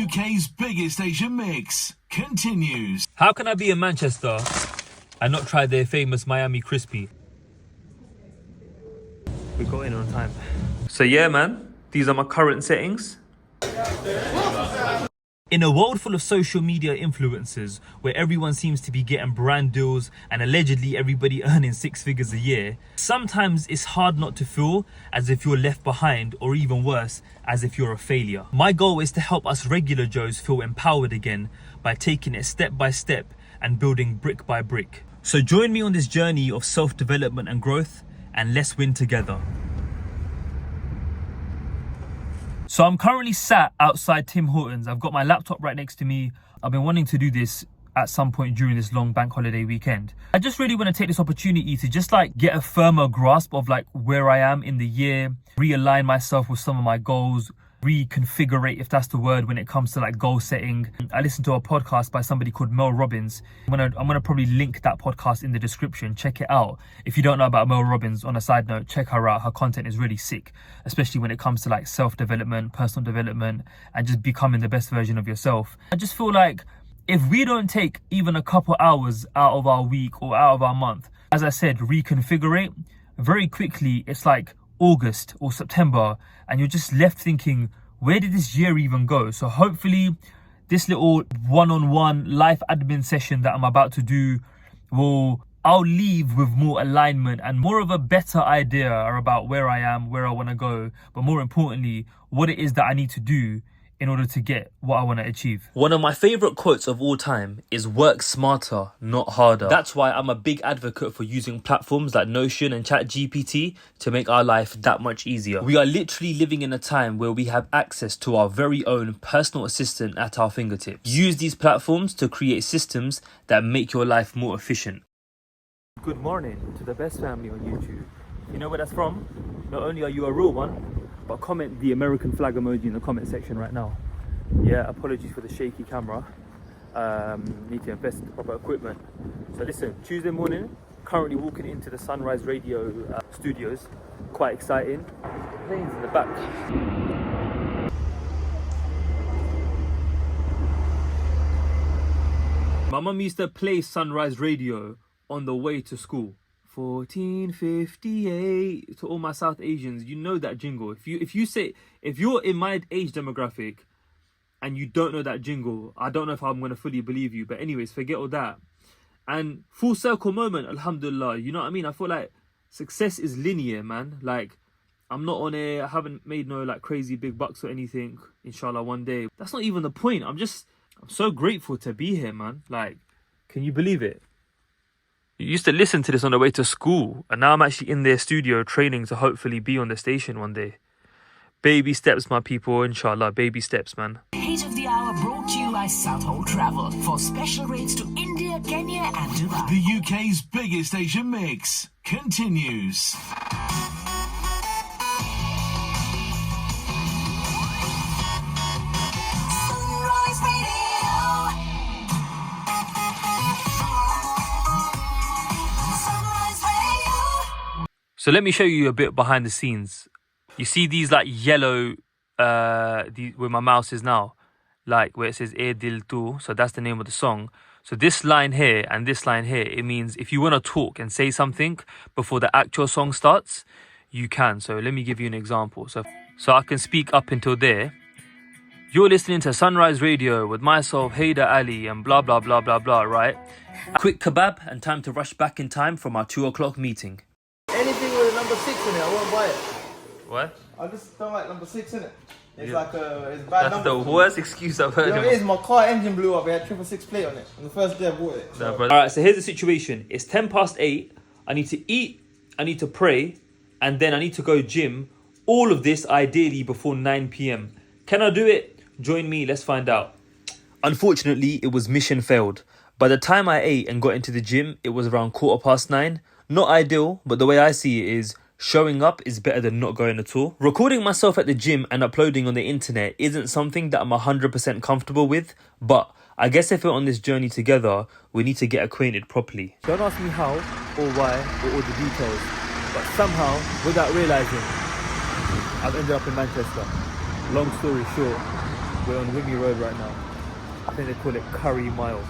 UK's biggest Asian mix continues. How can I be in Manchester and not try their famous Miami Crispy? We got in on time. So yeah, man, these are my current settings. In a world full of social media influencers, where everyone seems to be getting brand deals and allegedly everybody earning 6 figures a year, sometimes it's hard not to feel as if you're left behind, or even worse, as if you're a failure. My goal is to help us regular Joes feel empowered again by taking it step by step and building brick by brick. So join me on this journey of self-development and growth, and let's win together. So I'm currently sat outside Tim Hortons. I've got my laptop right next to me. I've been wanting to do this at some point during this long bank holiday weekend. I just really want to take this opportunity to just get a firmer grasp of where I am in the year, realign myself with some of my goals, reconfigurate, if that's the word, when it comes to goal setting. I listened to a podcast by somebody called Mel Robbins. I'm gonna probably link that podcast in the description. Check it out. If you don't know about Mel Robbins, on a side note, check her out. Her content is really sick, especially when it comes to self-development, personal development, and just becoming the best version of yourself. I just feel if we don't take even a couple hours out of our week or out of our month, as I said, reconfigurate, very quickly it's August or September, and you're just left thinking, where did this year even go? So hopefully this little one-on-one life admin session that I'm about to do I'll leave with more alignment and more of a better idea about where I am, where I want to go, but more importantly, what it is that I need to do in order to get what I want to achieve. One of my favorite quotes of all time is work smarter, not harder. That's why I'm a big advocate for using platforms like Notion and ChatGPT to make our life that much easier. We are literally living in a time where we have access to our very own personal assistant at our fingertips. Use these platforms to create systems that make your life more efficient. Good morning to the best family on YouTube. You know where that's from? Not only are you a real one, but comment the American flag emoji in the comment section right now. Yeah, apologies for the shaky camera. Need to invest in the proper equipment. So listen, Tuesday morning, currently walking into the Sunrise Radio studios. Quite exciting. Planes in the back. My mum used to play Sunrise Radio on the way to school. 1458 to all my South Asians, you know that jingle. If you're in my age demographic and you don't know that jingle, I don't know if I'm gonna fully believe you. But anyways, forget all that. And full circle moment, alhamdulillah. You know what I mean? I feel success is linear, man. I'm not on air, I haven't made no crazy big bucks or anything. Inshallah one day. That's not even the point. I'm so grateful to be here, man. Can you believe it? You used to listen to this on the way to school, and now I'm actually in their studio training to hopefully be on the station one day. Baby steps, my people, inshallah, baby steps, man. Heat of the hour brought to you by Southhold Travel for special rates to India, Kenya and Dubai. The UK's biggest Asian mix continues. So let me show you a bit behind the scenes. You see these yellow, where my mouse is now, where it says "E Dil Tu," so that's the name of the song. So this line here and this line here, it means if you want to talk and say something before the actual song starts, you can. So let me give you an example. So I can speak up until there. You're listening to Sunrise Radio with myself, Haider Ali, and blah, blah, blah, blah, blah, right? Quick kebab and time to rush back in time from our 2 o'clock meeting. Anything with a number 6 in it, I won't buy it. What? I just don't like number 6 in it. It's it's a bad That's number. the worst excuse I've heard. You know what it is? My car engine blew up. It had 666 plate on it. On the first day I bought it. So. Alright, so here's the situation. It's 8:10. I need to eat, I need to pray, and then I need to go gym. All of this ideally before 9 p.m. Can I do it? Join me, let's find out. Unfortunately, it was mission failed. By the time I ate and got into the gym, it was around 9:15. Not ideal, but the way I see it is showing up is better than not going at all. Recording myself at the gym and uploading on the internet isn't something that I'm 100% comfortable with, but I guess if we're on this journey together, we need to get acquainted properly. Don't ask me how or why or all the details, but somehow, without realising, I've ended up in Manchester. Long story short, We're on Wimmy Road right now. I think they call it Curry Mile.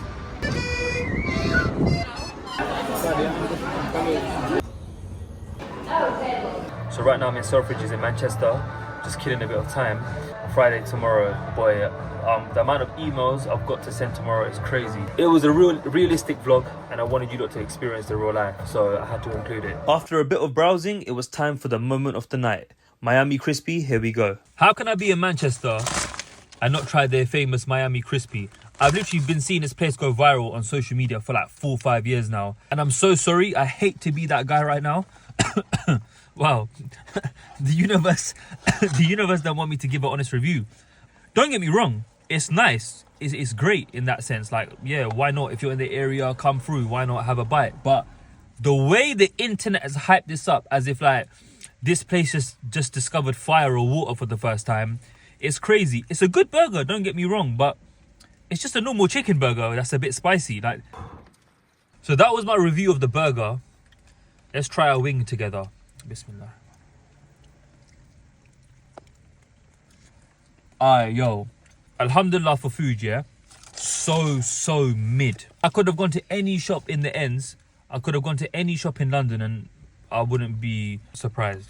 So right now I'm in Selfridges in Manchester, just killing a bit of time. Friday tomorrow, boy, the amount of emails I've got to send tomorrow is crazy. It was a realistic vlog and I wanted you lot to experience the real life, so I had to include it. After a bit of browsing, it was time for the moment of the night. Miami Crispy, here we go. How can I be in Manchester and not try their famous Miami Crispy? I've literally been seeing this place go viral on social media for like 4 or 5 years now. And I'm so sorry, I hate to be that guy right now. Wow, the universe don't want me to give an honest review. Don't get me wrong, it's nice, it's great in that sense. Like, yeah, why not? If you're in the area, come through, why not have a bite? But the way the internet has hyped this up as if like this place just discovered fire or water for the first time, it's crazy. It's a good burger, don't get me wrong, but it's just a normal chicken burger that's a bit spicy. Like, so that was my review of the burger. Let's try a wing together. Bismillah. Yo, alhamdulillah for food, yeah. So mid. I could have gone to any shop in the ends. I could have gone to any shop in London and I wouldn't be surprised.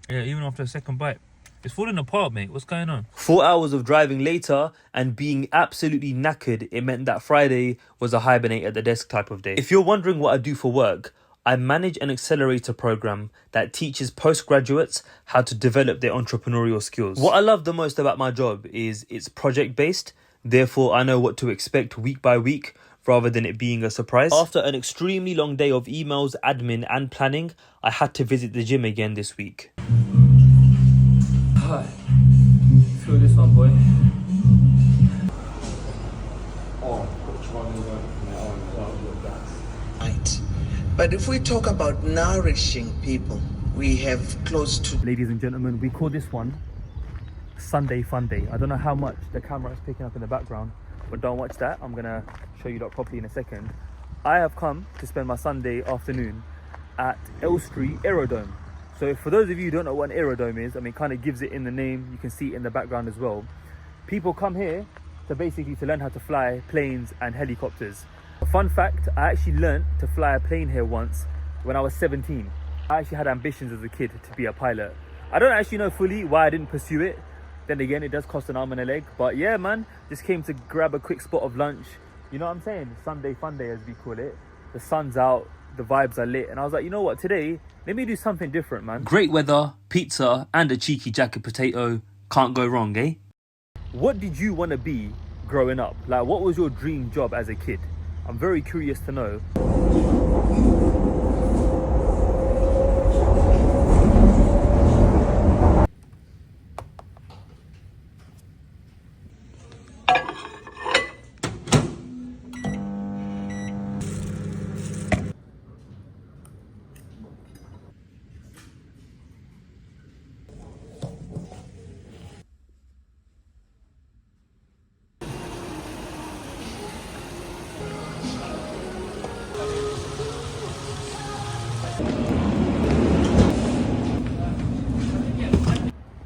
Yeah, even after a second bite. It's falling apart, mate. What's going on? 4 hours of driving later and being absolutely knackered, it meant that Friday was a hibernate at the desk type of day. If you're wondering what I do for work, I manage an accelerator program that teaches postgraduates how to develop their entrepreneurial skills. What I love the most about my job is it's project-based. Therefore, I know what to expect week by week rather than it being a surprise. After an extremely long day of emails, admin and planning, I had to visit the gym again this week. Hi. Feel this one, boy. Right. But if we talk about nourishing people, we have close to... Ladies and gentlemen, we call this one Sunday Funday. I don't know how much the camera is picking up in the background, but don't watch that. I'm going to show you that properly in a second. I have come to spend my Sunday afternoon at Elstree Aerodome. So for those of you who don't know what an aerodome is, I mean, it kind of gives it in the name. You can see it in the background as well. People come here to basically learn how to fly planes and helicopters. A fun fact, I actually learned to fly a plane here once when I was 17. I actually had ambitions as a kid to be a pilot. I don't actually know fully why I didn't pursue it. Then again, it does cost an arm and a leg. But yeah, man, just came to grab a quick spot of lunch. You know what I'm saying? Sunday Funday, as we call it. The sun's out, the vibes are lit. And I was like, you know what, today, let me do something different, man. Great weather, pizza, and a cheeky jacket potato. Can't go wrong, eh? What did you want to be growing up? Like, what was your dream job as a kid? I'm very curious to know.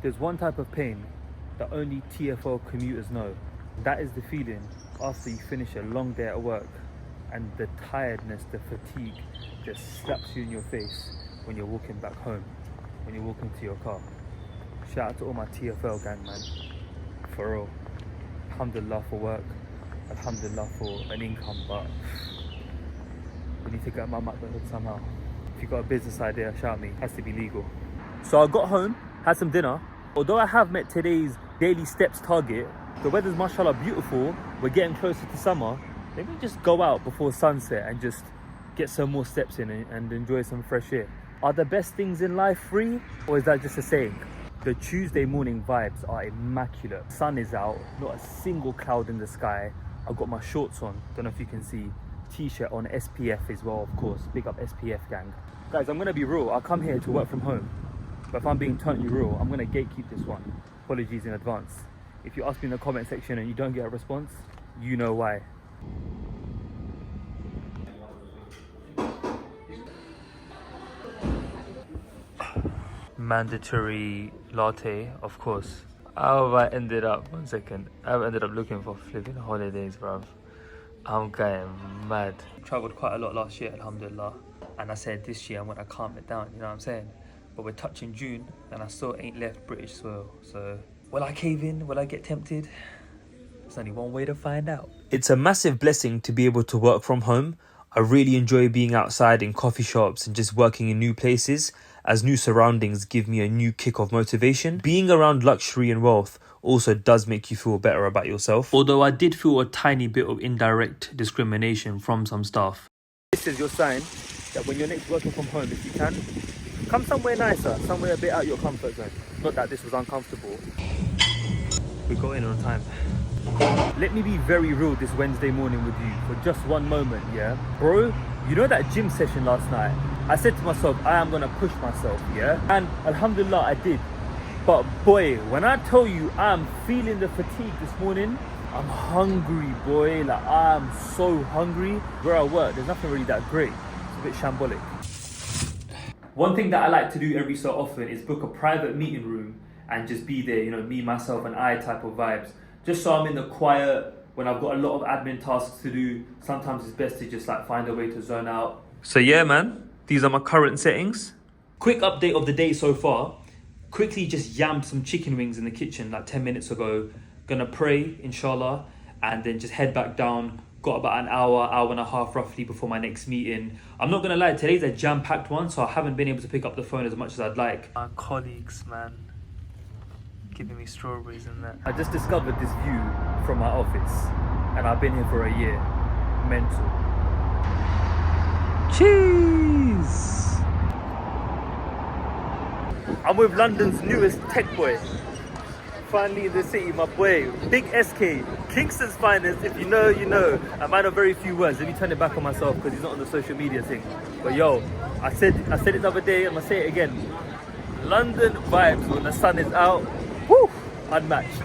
There's one type of pain that only TFL commuters know. That is the feeling after you finish a long day at work and the tiredness, the fatigue just slaps you in your face when you're walking back home, when you're walking to your car. Shout out to all my TFL gang, man. For real. Alhamdulillah for work, alhamdulillah for an income, but we need to get my mum the hood somehow. If you've got a business idea, shout me. It has to be legal. So I got home, had some dinner. Although I have met today's daily steps target, the weather's mashallah beautiful, we're getting closer to summer. Let me just go out before sunset and just get some more steps in and enjoy some fresh air. Are the best things in life free, or is that just a saying? The Tuesday morning vibes are immaculate. Sun is out, not a single cloud in the sky. I've got my shorts on, don't know if you can see. T-shirt on, SPF as well, of course. Big up SPF gang. Guys, I'm gonna be real, I come here to work from home. But if I'm being totally real, I'm going to gatekeep this one. Apologies in advance. If you ask me in the comment section and you don't get a response, you know why. Mandatory latte, of course. How have I ended up, 1 second, I've ended up looking for flipping holidays, bruv. I'm going mad. Travelled quite a lot last year, alhamdulillah. And I said this year I'm gonna calm it down, you know what I'm saying? But we're touching June and I still ain't left British soil. So will I cave in? Will I get tempted? There's only one way to find out. It's a massive blessing to be able to work from home. I really enjoy being outside in coffee shops and just working in new places, as new surroundings give me a new kick of motivation. Being around luxury and wealth also does make you feel better about yourself. Although I did feel a tiny bit of indirect discrimination from some staff. This is your sign that when you're next working from home, if you can, come somewhere nicer, somewhere a bit out your comfort zone. Not that this was uncomfortable. We got in on time. Let me be very real this Wednesday morning with you for just one moment, yeah? Bro, you know that gym session last night? I said to myself, I am gonna push myself, yeah? And alhamdulillah, I did. But boy, when I tell you I'm feeling the fatigue this morning, I'm hungry, boy. Like, I'm so hungry. Where I work, there's nothing really that great. It's a bit shambolic. One thing that I like to do every so often is book a private meeting room and just be there, you know, me, myself and I type of vibes. Just so I'm in the quiet when I've got a lot of admin tasks to do. Sometimes it's best to just like find a way to zone out. So yeah, man, these are my current settings. Quick update of the day so far. Quickly just yammed some chicken wings in the kitchen like 10 minutes ago. Gonna pray, inshallah, and then just head back down. Got about an hour and a half roughly before my next meeting. I'm not gonna lie, today's a jam-packed one, so I haven't been able to pick up the phone as much as I'd like. My colleagues, man, giving me strawberries and that. I just discovered this view from my office, and I've been here for a year. Mental. Cheese! I'm with London's newest tech boy. Finally in the city, my boy. Big SK, Kingston's finest. If you know, you know. A man of very few words. Let me turn it back on myself because he's not on the social media thing. But yo, I said it the other day, I'm gonna say it again. London vibes when the sun is out. Woo! Unmatched.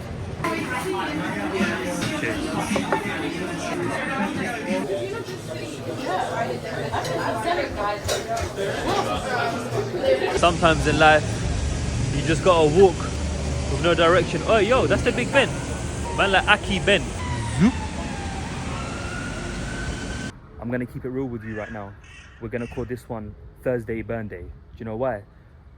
Cheers. Sometimes in life, you just gotta walk with no direction. Oh, yo, that's the Big Ben. Man like Aki Ben. Zoop. I'm gonna keep it real with you right now. We're gonna call this one Thursday Burn Day. Do you know why?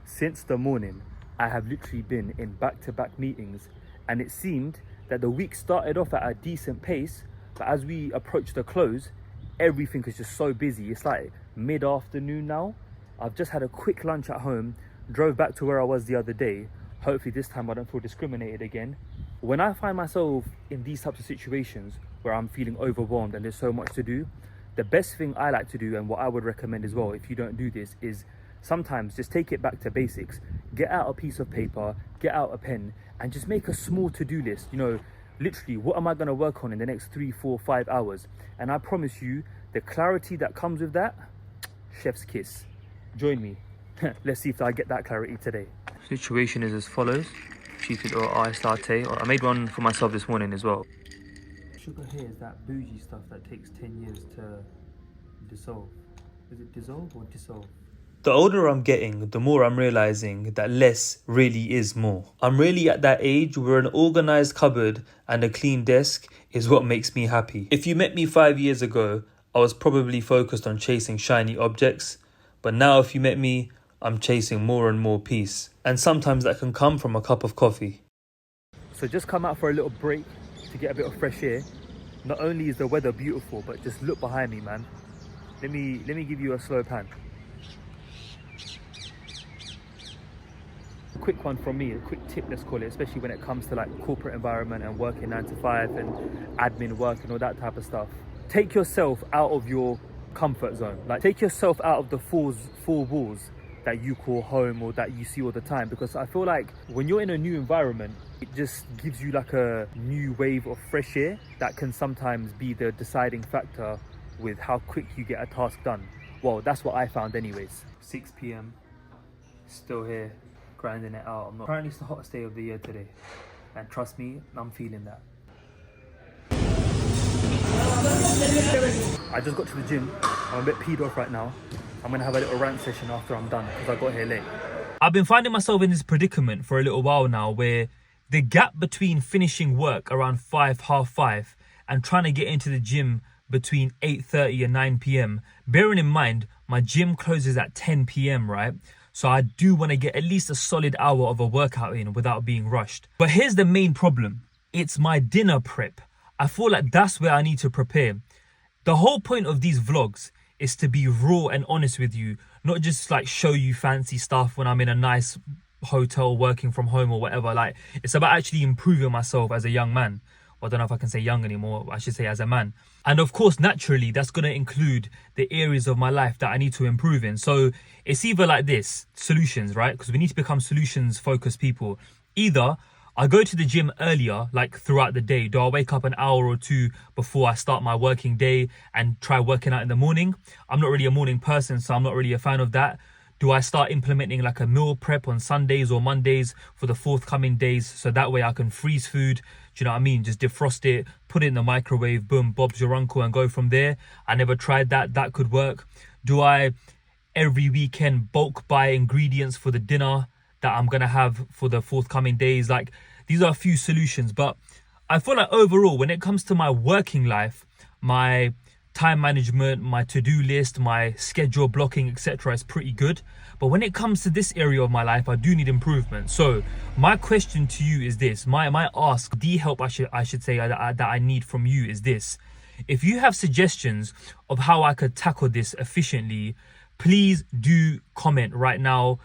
Since the morning, I have literally been in back-to-back meetings, and it seemed that the week started off at a decent pace, but as we approach the close, everything is just so busy. It's like mid-afternoon now. I've just had a quick lunch at home, drove back to where I was the other day. Hopefully this time I don't feel discriminated again. When I find myself in these types of situations where I'm feeling overwhelmed and there's so much to do, the best thing I like to do, and what I would recommend as well if you don't do this, is sometimes just take it back to basics. Get out a piece of paper, get out a pen, and just make a small to-do list. You know, literally, what am I going to work on in the next 3, 4, 5 hours? And I promise you, the clarity that comes with that, chef's kiss. Join me. Let's see if I get that clarity today. Situation is as follows. Cheated or iced latte. I made one for myself this morning as well. Sugar here is that bougie stuff that takes 10 years to dissolve. Is it dissolve or dissolve? The older I'm getting, the more I'm realizing that less really is more. I'm really at that age where an organized cupboard and a clean desk is what makes me happy. If you met me 5 years ago, I was probably focused on chasing shiny objects. But now if you met me, I'm chasing more and more peace. And sometimes that can come from a cup of coffee. So just come out for a little break to get a bit of fresh air. Not only is the weather beautiful, but just look behind me, man. Let me give you a slow pan. A quick one from me, a quick tip, let's call it, especially when it comes to like corporate environment and working 9 to 5 and admin work and all that type of stuff. Take yourself out of your comfort zone. Like, take yourself out of the four walls that you call home or that you see all the time, because I feel like when you're in a new environment, it just gives you like a new wave of fresh air that can sometimes be the deciding factor with how quick you get a task done. Well, that's what I found anyways. 6 p.m, still here, grinding it out. Apparently it's the hottest day of the year today, and trust me, I'm feeling that. I just got to the gym. I'm a bit peed off right now. I'm gonna have a little rant session after I'm done because I got here late. I've been finding myself in this predicament for a little while now where the gap between finishing work around 5, half 5 and trying to get into the gym between 8:30 and 9 p.m. Bearing in mind, my gym closes at 10 p.m, right? So I do want to get at least a solid hour of a workout in without being rushed. But here's the main problem. It's my dinner prep. I feel like that's where I need to prepare. The whole point of these vlogs is to be raw and honest with you, not just like show you fancy stuff when I'm in a nice hotel working from home or whatever. Like, it's about actually improving myself as a young man. Well, I don't know if I can say young anymore. I should say as a man. And of course, naturally, that's going to include the areas of my life that I need to improve in. So it's either like this, solutions, right? Because we need to become solutions focused people. Either I go to the gym earlier, like throughout the day. Do I wake up an hour or two before I start my working day and try working out in the morning? I'm not really a morning person, so I'm not really a fan of that. Do I start implementing like a meal prep on Sundays or Mondays for the forthcoming days, so that way I can freeze food? Do you know what I mean? Just defrost it, put it in the microwave, boom, Bob's your uncle, and go from there. I never tried that. That could work. Do I every weekend bulk buy ingredients for the dinner that I'm going to have for the forthcoming days? Like, these are a few solutions, but I feel like overall, when it comes to my working life, my time management, my to-do list, my schedule blocking, etc. is pretty good. But when it comes to this area of my life, I do need improvement. So my question to you is this, my ask, the help I should say that I need from you is this. If you have suggestions of how I could tackle this efficiently, please do comment right now